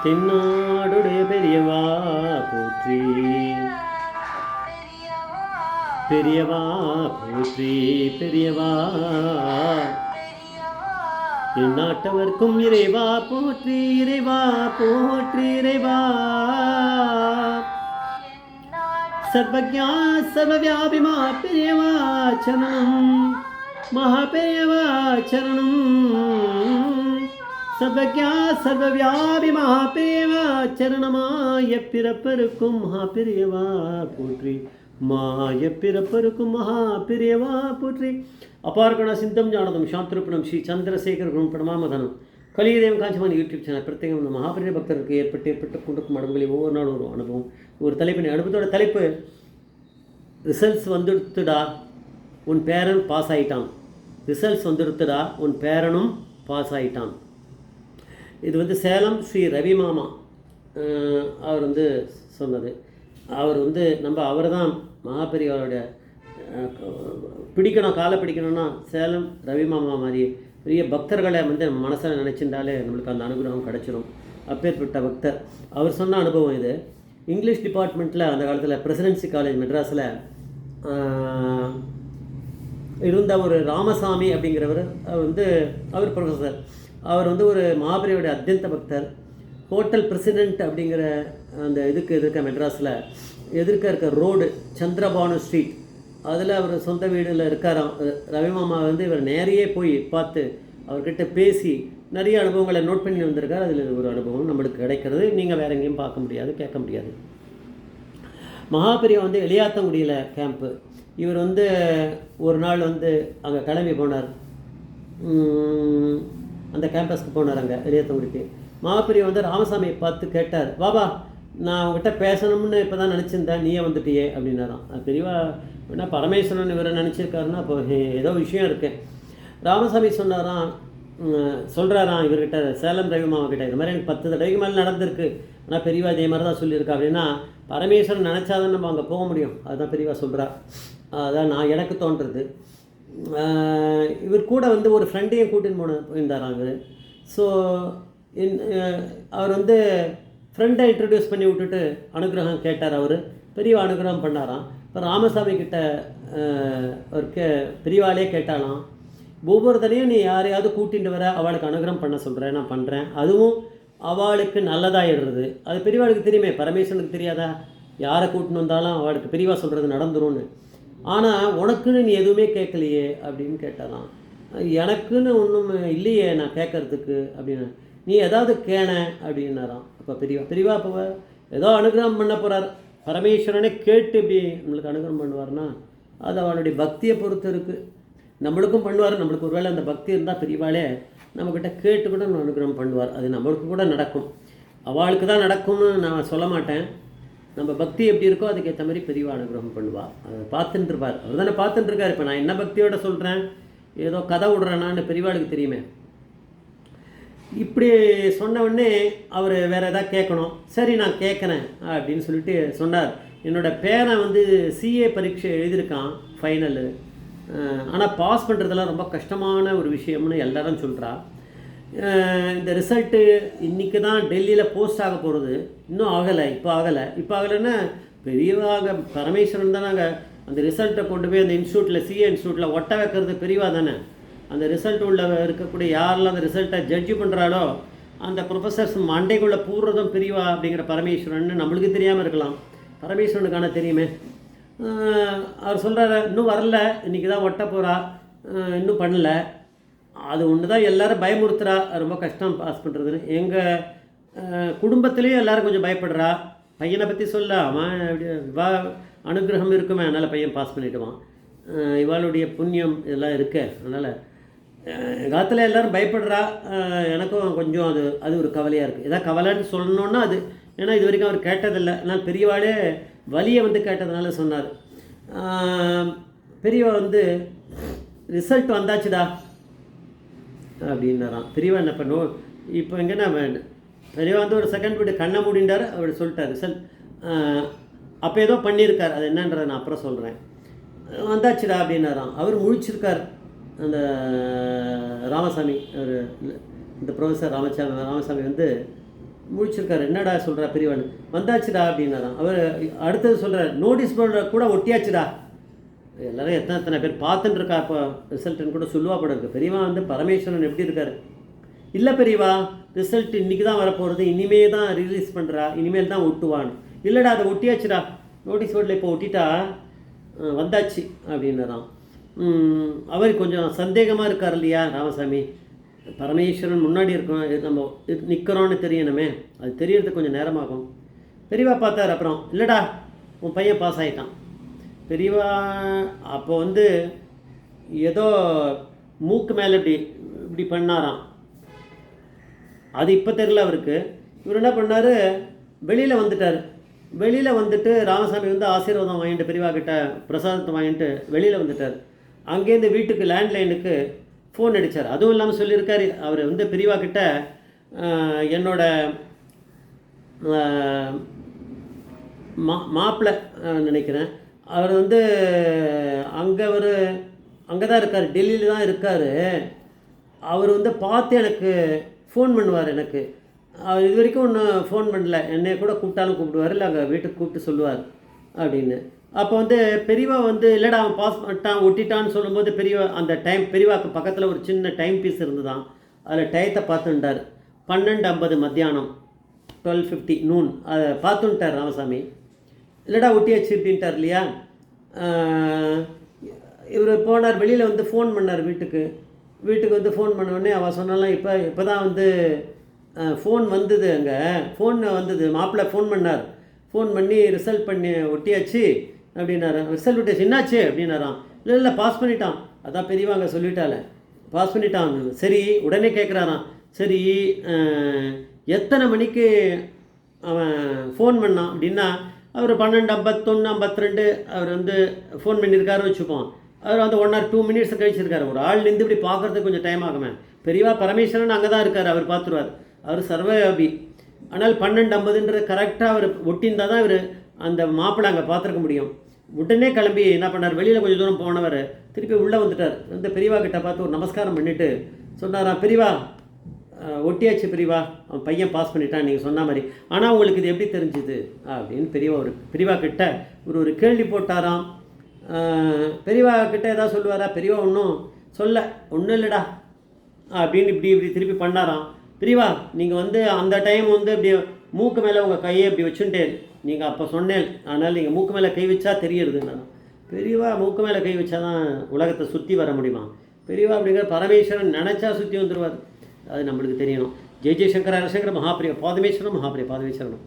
தென்னாடுடைய பெரியவா போற்றி, பெரியவா போற்றி, பெரியவா எந்நாட்டவர்க்கும் இறைவா போற்றி, இறைவா போற்றி, இறைவா சர்வஜா சர்வவியாபி மகாபெரியவா சரணம், மகாபெரியவா சரணம். சர்வஜா சர்வவியாபி மகாபெரியவா சரணமாய பிறப்பருக்கும் மகாபெரியவா போற்றி, மாய பிறப்பருக்கும் மகாபெரியவா போற்றி. அபார்கண சிந்தம் ஞானதம் சாந்திருப்பணம் ஸ்ரீ சந்திரசேகர் குரு பிரணமாமதனம். கலியுதேவம் காஞ்சிமான் யூடியூப் சேனல் பிரத்யேகம் இந்த மகாபெரிய பக்தருக்கு ஏற்பட்டு கொண்டிருக்கும் அனுபவங்களை ஒவ்வொரு நாளும் ஒரு அனுபவம், ஒரு தலைப்பினை அனுபவத்தோட தலைப்பு ரிசல்ட்ஸ் வந்துடுத்துடா உன் பேரன் பாஸ் ஆகிட்டான். ரிசல்ட்ஸ் வந்துடுத்துடா உன் பேரனும் பாஸ் ஆகிட்டான். இது வந்து சேலம் ஸ்ரீ ரவி மாமா அவர் வந்து சொன்னது. அவர் வந்து அவர் தான் மகாபெரியவருடைய பிடிக்கணும், காலை பிடிக்கணும்னா சேலம் ரவி மாமா மாதிரி பெரிய பக்தர்களை வந்து நம்ம மனசில் நினச்சிருந்தாலே நம்மளுக்கு அந்த அனுகிரகம் கிடச்சிரும். அப்பேற்பட்ட பக்தர். அவர் சொன்ன அனுபவம் இது. இங்கிலீஷ் டிபார்ட்மெண்ட்டில் அந்த காலத்தில் பிரசிடென்சி காலேஜ் மெட்ராஸில் இருந்த ஒரு ராமசாமி அப்படிங்கிறவர் வந்து அவர் ப்ரொஃபஸர். அவர் வந்து ஒரு மகாபெரியோட அத்தியந்த பக்தர். ஹோட்டல் பிரசிடென்ட் அப்படிங்கிற அந்த இதுக்கு எதிர்க்க மெட்ராஸில் எதிர்க்க இருக்க ரோடு சந்திரபானு ஸ்ட்ரீட், அதில் அவர் சொந்த வீடில் இருக்காராம். ரவிமாமா வந்து இவர் நேரையே போய் பார்த்து அவர்கிட்ட பேசி நிறைய அனுபவங்களை நோட் பண்ணி வந்திருக்கார். அதில் ஒரு அனுபவம் நம்மளுக்கு கிடைக்கிறது. நீங்கள் வேறு எங்கேயும் பார்க்க முடியாது, கேட்க முடியாது. மகாபெரியா வந்து எளியாத்தங்குடியில் கேம்ப்பு. இவர் வந்து ஒரு நாள் வந்து அங்கே கிளம்பி போனார், அந்த கேம்பஸ்க்கு போனார் அங்கே எளியாத்தங்குடிக்கு. மகாபெரியா வந்து ராமசாமியை பார்த்து கேட்டார், பாபா நான் அவங்ககிட்ட பேசணும்னு இப்போ தான் நினச்சிருந்தேன், நீயே வந்துட்டியே அப்படின்னாராம். பெரியவா என்ன பரமேஸ்வரன் இவரை நினச்சிருக்காருன்னா அப்போ ஏதோ விஷயம் இருக்கு. ராமசாமி சொல்கிறாராம் இவர்கிட்ட, சேலம் ரவி மாமாக்கிட்ட, இது மாதிரி எனக்கு 10 தடவைக்கு மேலே நடந்திருக்கு, ஆனால் பெரியவா இதே மாதிரி தான் சொல்லியிருக்கா அப்படின்னா, பரமேஸ்வரன் நினச்சாதான் நம்ம அங்கே போக முடியும். அதுதான் பெரியவா சொல்கிறா. அதான் நான் எனக்கு தோன்றுறது. இவர் கூட வந்து ஒரு ஃப்ரெண்டையும் கூட்டின்னு போயிருந்தாராங்க. ஸோ அவர் வந்து ஃப்ரெண்டை இன்ட்ரடியூஸ் பண்ணி விட்டுட்டு அனுகிரகம் கேட்டார். அவர் பெரியவா அனுகிரகம் பண்ணாராம். இப்போ ராமசாமி கிட்ட அவருக்கு பெரியவாளே கேட்டாலாம், ஒவ்வொரு தடையும் நீ யாரையாவது கூட்டிகிட்டு வர அவளுக்கு அனுகிரகம் பண்ண சொல்கிறேன், நான் பண்ணுறேன், அதுவும் அவளுக்கு நல்லதாகிடுறது. அது பெரியவாளுக்கு தெரியுமே, பரமேஸ்வரனுக்கு தெரியாதா? யாரை கூட்டின்னு வந்தாலும் அவளுக்கு பெரியவா சொல்கிறது நடந்துரும்னு. ஆனால் உனக்குன்னு நீ எதுவுமே கேட்கலையே அப்படின்னு கேட்டாலாம். எனக்குன்னு ஒன்றும் இல்லையே நான் கேட்கறதுக்கு அப்படின்னு. நீ ஏதாவது கேண அப்படின்னாராம். அப்போ பெரியவா இப்போ ஏதோ அனுகிரகம் பண்ண போகிறார். பரமேஸ்வரனை கேட்டு இப்படி நம்மளுக்கு அனுகிரகம் பண்ணுவார்னா அது அவனுடைய பக்தியை பொறுத்து இருக்குது. நம்மளுக்கும் பண்ணுவார். நம்மளுக்கு ஒருவேளை அந்த பக்தி இருந்தால் பெரியவாளே நம்மக்கிட்ட கேட்டு கூட அனுகிரகம் பண்ணுவார். அது நம்மளுக்கு கூட நடக்கும். அவளுக்கு தான் நடக்கும்னு நான் சொல்ல மாட்டேன். நம்ம பக்தி எப்படி இருக்கோ அதுக்கேற்ற மாதிரி பெரியவா அனுகிரகம் பண்ணுவாள். அதை பார்த்துட்டுருப்பார். அவர் தானே பார்த்துட்டுருக்கார். இப்போ நான் என்ன பக்தியோட சொல்கிறேன், ஏதோ கதை விடுறேன்னான்னு பெரியவாளுக்கு தெரியுமே. இப்படி சொன்ன உடனே அவர் வேறு எதாவது கேட்கணும். சரி நான் கேட்குறேன் அப்படின்னு சொல்லிட்டு சொன்னார். என்னோடய பேரன் வந்து சிஏ பரீட்சை எழுதியிருக்கான் ஃபைனலு, ஆனால் பாஸ் பண்ணுறதெல்லாம் ரொம்ப கஷ்டமான ஒரு விஷயம்னு எல்லாரும் சொல்கிறா. இந்த ரிசல்ட்டு இன்றைக்கி தான் டெல்லியில் போஸ்ட் ஆக போகிறது, இன்னும் ஆகலை. இப்போ ஆகலைன்னா பெரியவாக பரமேஸ்வரன் தான். நாங்கள் அந்த ரிசல்ட்டை கொண்டு போய் அந்த இன்ஸ்டியூட்டில் சிஏ இன்ஸ்டியூட்டில் ஒட்ட வைக்கிறது பெரியவா தானே. அந்த ரிசல்ட் உள்ள இருக்கக்கூடிய யாரெல்லாம் அந்த ரிசல்ட்டை ஜட்ஜு பண்ணுறாளோ அந்த ப்ரொஃபஸர்ஸ் மண்டைக்குள்ளே பூர்றதும் பெரியவா அப்படிங்கிற பரமேஸ்வரன் நம்மளுக்கு தெரியாமல் இருக்கலாம், பரமேஸ்வரனுக்கான தெரியுமே. அவர் சொல்கிறார், இன்னும் வரல, இன்றைக்கி தான் ஒட்ட போகிறா, இன்னும் பண்ணல. அது ஒன்று தான் எல்லோரும் பயமுறுத்துறா, ரொம்ப கஷ்டம் பாஸ் பண்ணுறதுன்னு. எங்கள் குடும்பத்துலேயும் எல்லோரும் கொஞ்சம் பயப்படுறா. பையனை பற்றி சொல்ல, அவன் இவா அனுகிரகம் இருக்குமே, அதனால் பையன் பாஸ் பண்ணிவிடுவான், இவாளுடைய புண்ணியம் இதெல்லாம் இருக்கு. அதனால் எங்கள் காலத்தில் எல்லோரும் பயப்படுறா. எனக்கும் கொஞ்சம் அது ஒரு கவலையாக இருக்குது. எதாவது கவலைன்னு சொல்லணுன்னா அது, ஏன்னா இது வரைக்கும் அவர் கேட்டதில்லை. ஆனால் பெரியவாளே வலியை வந்து கேட்டதுனால சொன்னார். பெரியவா வந்து ரிசல்ட் வந்தாச்சுடா அப்படின்னாராம். பெரியவா என்ன பண்ணுவோம் இப்போ எங்கன்னா பெரியவா வந்து ஒரு செகண்ட் விட்டு கண்ணை மூடிண்டார். அவர் சொல்லிட்டார் ரிசல்ட். அப்போ ஏதோ பண்ணியிருக்கார், அது என்னன்றதை நான் அப்புறம் சொல்கிறேன். வந்தாச்சுடா அப்படின்னாராம். அவர் முழிச்சிருக்கார். அந்த ராமசாமி, அவர் இந்த ப்ரொஃபஸர் ராமசாமி வந்து முழிச்சிருக்காரு. என்னடா சொல்கிறா பெரியவான்னு. வந்தாச்சுடா அப்படின்னாராம். அவர் அடுத்தது சொல்கிறார், நோட்டீஸ் போர்டில் கூட ஒட்டியாச்சுடா. எல்லோரும் எத்தனை எத்தனை பேர் பார்த்துட்டு இருக்கா இப்போ ரிசல்ட்டுன்னு கூட சொல்லுவா போட இருக்கு. பெரியவா வந்து பரமேஸ்வரன் எப்படி இருக்கார்? இல்லை பெரியவா, ரிசல்ட் இன்றைக்கி தான் வரப்போகிறது, இனிமே தான் ரிலீஸ் பண்ணுறா, இனிமேல் தான் ஒட்டுவான்னு. இல்லைடா அதை ஒட்டியாச்சுடா, நோட்டீஸ் போர்டில் இப்போ ஒட்டிட்டா வந்தாச்சு அப்படின்னாராம். அவர் கொஞ்சம் சந்தேகமாக இருக்கார் இல்லையா ராமசாமி. பரமேஸ்வரன் முன்னாடி இருக்கணும், நம்ம நிற்கிறோன்னு தெரியணுமே, அது தெரியறதுக்கு கொஞ்சம் நேரமாகும். பெரியவா பார்த்தார். அப்புறம் இல்லைடா உன் பையன் பாஸ் ஆகிட்டான். பெரியவா அப்போ வந்து ஏதோ மூக்கு மேலே இப்படி இப்படி பண்ணாராம். அது இப்போ தெரியல அவருக்கு. இவர் என்ன பண்ணார், வெளியில் வந்துட்டார். வெளியில் வந்துட்டு ராமசாமி வந்து ஆசீர்வாதம் வாங்கிட்டு பெரியவா கிட்ட பிரசாதத்தை வாங்கிட்டு வெளியில் வந்துட்டார். அங்கேருந்து வீட்டுக்கு லேண்ட்லைனுக்கு ஃபோன் அடித்தார். அதுவும் இல்லாமல் சொல்லியிருக்காரு அவர் வந்து பெரியவா கிட்ட, என்னோட மாப்பிள்ளை நினைக்கிறேன், அவர் வந்து அங்கே தான் இருக்கார், டெல்லியில் தான் இருக்கார். அவர் வந்து பார்த்து எனக்கு ஃபோன் பண்ணுவார். எனக்கு அவர் இது வரைக்கும் ஒன்றும் ஃபோன் பண்ணல, என்னை கூட கூப்பிட்டாலும் கூப்பிடுவார், இல்லை அங்கே வீட்டுக்கு கூப்பிட்டு சொல்லுவார் அப்படின்னு. அப்போ வந்து பெரியவா வந்து இல்லைடா அவன் பாஸ் பண்ணிட்டான் ஒட்டிட்டான்னு சொல்லும்போது பெரியவா அந்த டைம், பெரியவாக்கு பக்கத்தில் ஒரு சின்ன டைம் பீஸ் இருந்துதான், அதில் டயத்தை பார்த்துட்டார். 12:50 மத்தியானம், 12:50 நூன், அதை பார்த்துட்டார் ராமசாமி. இல்லைடா ஒட்டியாச்சு அப்படின்ட்டார் இல்லையா. இவர் போனார், வெளியில் வந்து ஃபோன் பண்ணார் வீட்டுக்கு வந்து ஃபோன் பண்ணோடனே அவள் சொன்னாலாம், இப்போ தான் வந்து ஃபோன் வந்தது, அங்கே ஃபோன் வந்தது, மாப்பிள்ளை ஃபோன் பண்ணார், ஃபோன் பண்ணி ரிசல்ட் பண்ணி ஒட்டியாச்சு அப்படின்னாரு. ரிசல்ட் ஒட்டியாச்சு என்னாச்சு அப்படின்னாராம். இல்லை பாஸ் பண்ணிட்டான். அதான் பெரியவா அங்கே சொல்லிட்டால பாஸ் பண்ணிட்டான். சரி, உடனே கேட்குறாராம், சரி எத்தனை மணிக்கு அவன் ஃபோன் பண்ணான் அப்படின்னா, அவர் 12:51 52 அவர் வந்து ஃபோன் பண்ணியிருக்காரு வச்சுப்போம். அவர் வந்து 1 or 2 minutes கழிச்சிருக்காரு. ஒரு ஆள் நின்று இப்படி பார்க்குறதுக்கு கொஞ்சம் டைம் ஆகுமே. பெரியவா பரமேஸ்வரன் அங்கே தான் இருக்கார், அவர் பார்த்துருவார், அவர் சர்வவியாபி. ஆனால் 12:50 கரெக்டாக அவர் ஒட்டியிருந்தால் தான் இவர் அந்த மாப்பிள்ளை அங்கே பார்த்துருக்க முடியும். உடனே கிளம்பி என்ன பண்ணார், வெளியில் கொஞ்சம் தூரம் போனவர் திருப்பி உள்ளே வந்துட்டார். வந்து பெரியவா கிட்ட பார்த்து ஒரு நமஸ்காரம் பண்ணிவிட்டு சொன்னாராம், பெரியவா ஒட்டியாச்சு பெரியவா, அவன் பையன் பாஸ் பண்ணிட்டான் நீங்கள் சொன்ன மாதிரி, ஆனால் உங்களுக்கு இது எப்படி தெரிஞ்சுது அப்படின்னு பெரியவா கிட்ட ஒரு கேள்வி போட்டாராம். பெரியவா கிட்ட ஏதாவது சொல்லுவாரா? பெரியவா ஒன்றும் இல்லைடா அப்படின்னு இப்படி திருப்பி பண்ணாராம். பெரியவா நீங்கள் வந்து அந்த டைம் வந்து இப்படி மூக்கு மேலே உங்கள் கையை இப்படி வச்சுட்டேன், நீங்கள் அப்போ சொன்னேன், அதனால் நீங்கள் மூக்கு மேலே கை வச்சா தெரியுதுன்னா. பெரியவா மூக்கு மேலே கை வச்சா தான் உலகத்தை சுற்றி வர முடியுமா? பெரியவா அப்படிங்கிற பரமேஸ்வரன் நினச்சா சுற்றி வந்துடுவார், அது நம்மளுக்கு தெரியணும். ஜெய் ஜெய்சங்கர ஹரசங்கர மகாபிரிய பாதமேஸ்வரம் மகாபிரிய பாதமேஸ்வரனும்.